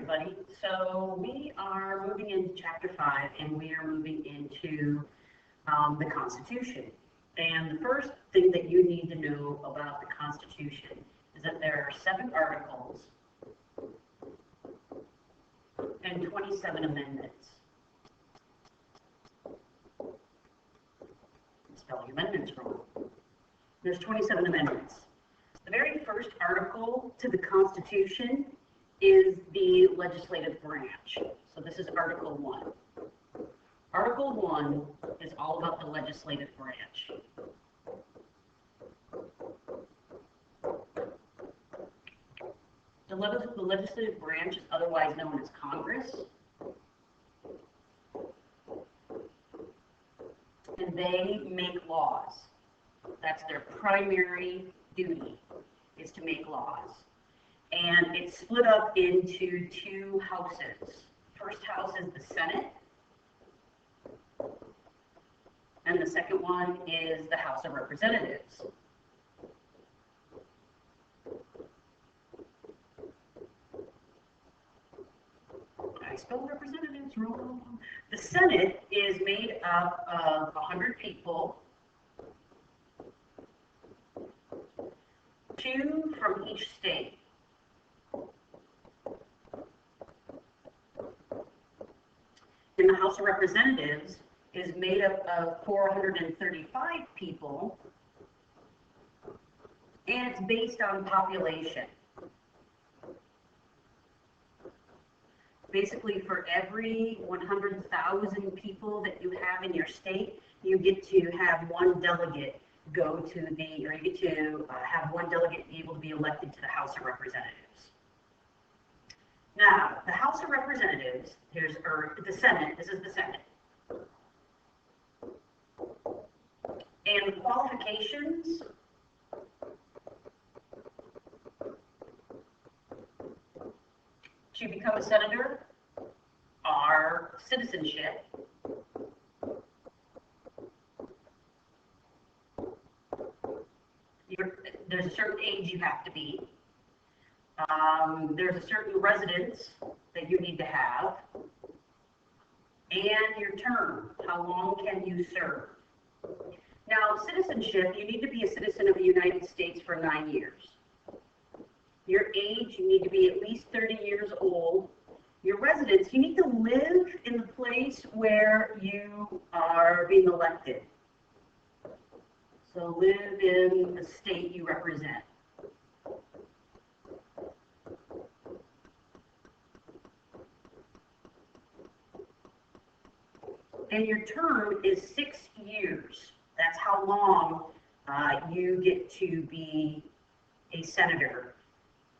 everybody. So we are moving into Chapter 5, and we are moving into the Constitution. And the first thing that you need to know about the Constitution is that there are 7 articles and 27 amendments. Spelling amendments wrong. There's 27 amendments. The very first article to the Constitution is the legislative branch. So this is Article 1. Article 1 is all about the legislative branch. The legislative branch is otherwise known as Congress. And they make laws. That's their primary duty, is to make laws. And it's split up into 2 houses. First house is the Senate, and the second one is the House of Representatives. I spelled representatives wrong. The Senate is made up of 100 people, 2 from each state. And the House of Representatives is made up of 435 people, and it's based on population. Basically, for every 100,000 people that you have in your state, you get to have 1 delegate go to the, or you get to have 1 delegate be able to be elected to the House of Representatives. Now, the House of Representatives, or the Senate, this is the Senate. And the qualifications to become a senator are citizenship, there's a certain age you have to be, there's a certain residence that you need to have, and your term, how long can you serve. Now, citizenship, you need to be a citizen of the United States for 9 years. Your age, you need to be at least 30 years old. Your residence, you need to live in the place where you are being elected. So live in the state you represent. And your term is 6 years. That's how long you get to be a senator.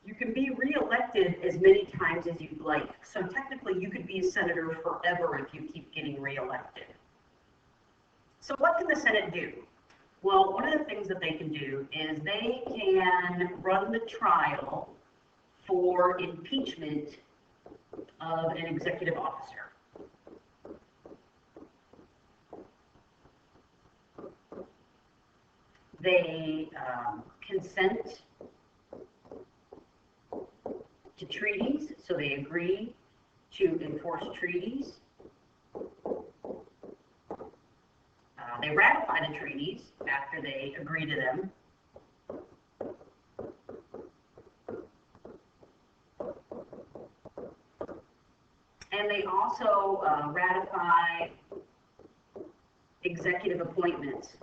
You can be re-elected as many times as you'd like. So technically, you could be a senator forever if you keep getting re-elected. So what can the Senate do? Well, one of the things that they can do is they can run the trial for impeachment of an executive officer. They consent to treaties, so they agree to enforce treaties. They ratify the treaties after they agree to them. And they also ratify executive appointments.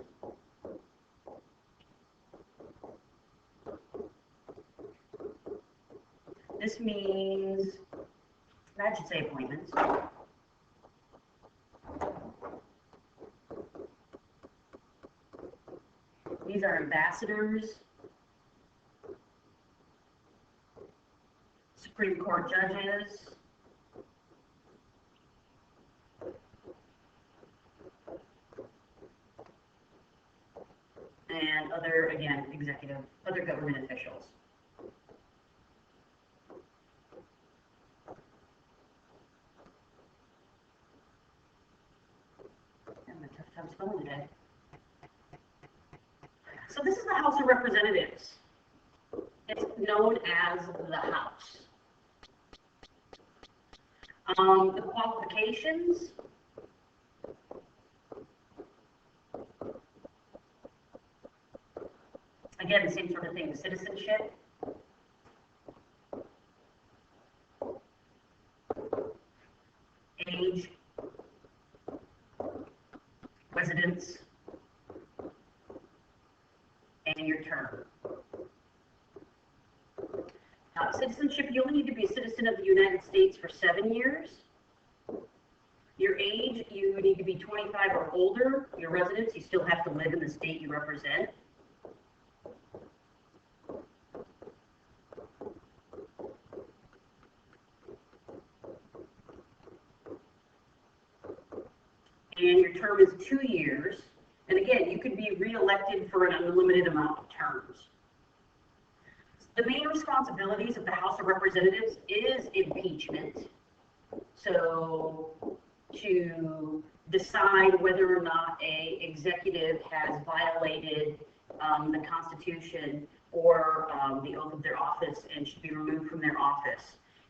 This means, I should say appointments. These are ambassadors, Supreme Court judges, and other, again, other government officials. I'm having a tough time spelling today. So this is the House of Representatives. It's known as the House. The qualifications, again, the same sort of thing, citizenship, age, residence, and your term. Citizenship, you only need to be a citizen of the United States for 7 years. Your age, you need to be 25 or older. Your residence, you still have to live in the state you represent. And your term is 2 years. And again, you can be reelected for an unlimited amount of terms. The main responsibilities of the House of Representatives is impeachment. So to decide whether or not an executive has violated the Constitution or the oath of their office and should be removed from their office.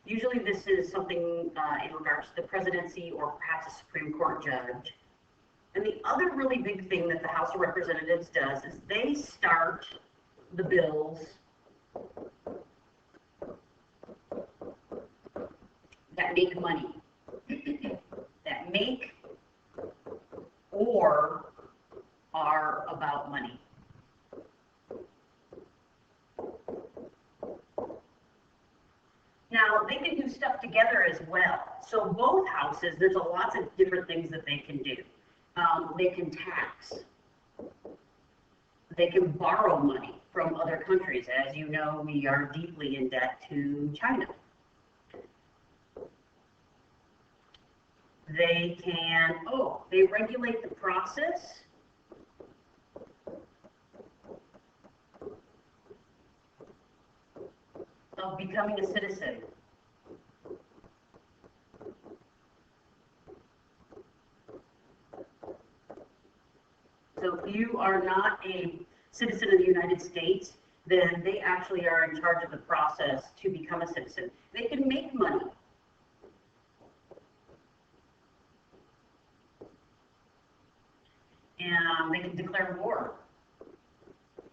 Usually this is something in regards to the presidency or perhaps a Supreme Court judge. And the other really big thing that the House of Representatives does is they start the bills that make money, that make or are about money. Now, they can do stuff together as well. So both houses, there's lots of different things that they can do. They can tax. They can borrow money from other countries. As you know, we are deeply in debt to China. They can, they regulate the process. Of becoming a citizen. So if you are not a citizen of the United States, then they actually are in charge of the process to become a citizen. They can make money. And they can declare war.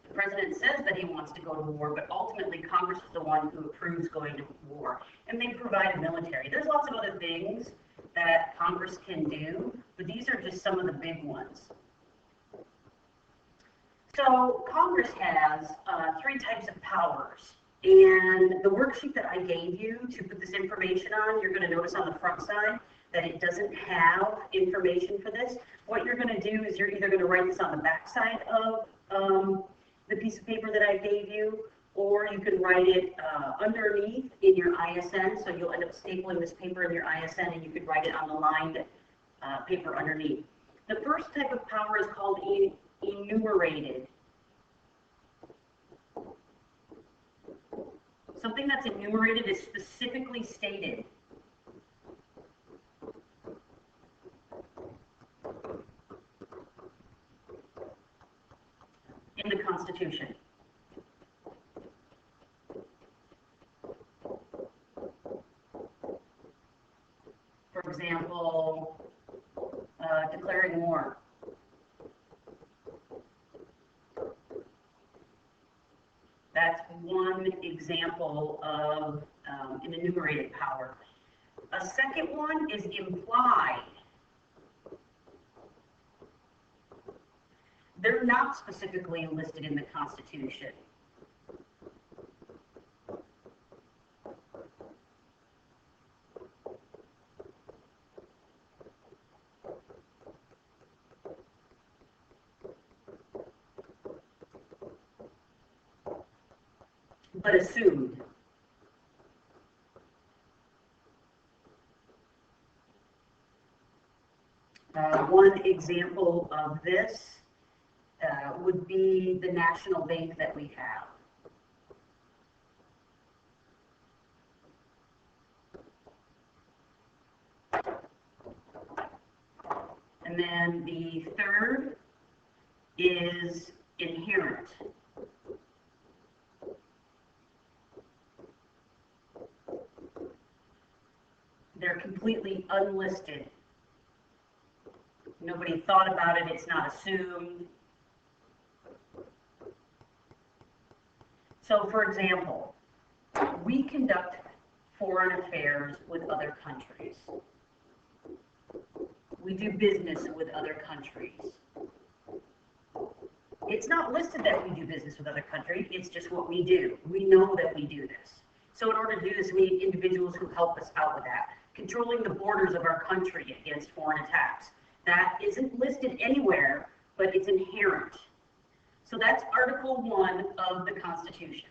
The president says that he wants to go to war, but ultimately Congress is the one who approves going to war. And they provide a military. There's lots of other things that Congress can do, but these are just some of the big ones. So Congress has 3 types of powers. And the worksheet that I gave you to put this information on, you're going to notice on the front side that it doesn't have information for this. What you're going to do is you're either going to write this on the back side of the piece of paper that I gave you, or you can write it underneath in your ISN. So you'll end up stapling this paper in your ISN, and you could write it on the lined paper underneath. The first type of power is called enumerated. Something that's enumerated is specifically stated. In the Constitution. For example, declaring war. That's one example of an enumerated power. A second one is implied. They're not specifically listed in the Constitution. But assumed. One example of this would be the national bank that we have. And then the third is inherent. They're completely unlisted. Nobody thought about it, it's not assumed. So for example, we conduct foreign affairs with other countries. We do business with other countries. It's not listed that we do business with other countries, it's just what we do. We know that we do this. So in order to do this, we need individuals who help us out with that. Controlling the borders of our country against foreign attacks. That isn't listed anywhere, but it's inherent. So that's Article 1 of the Constitution.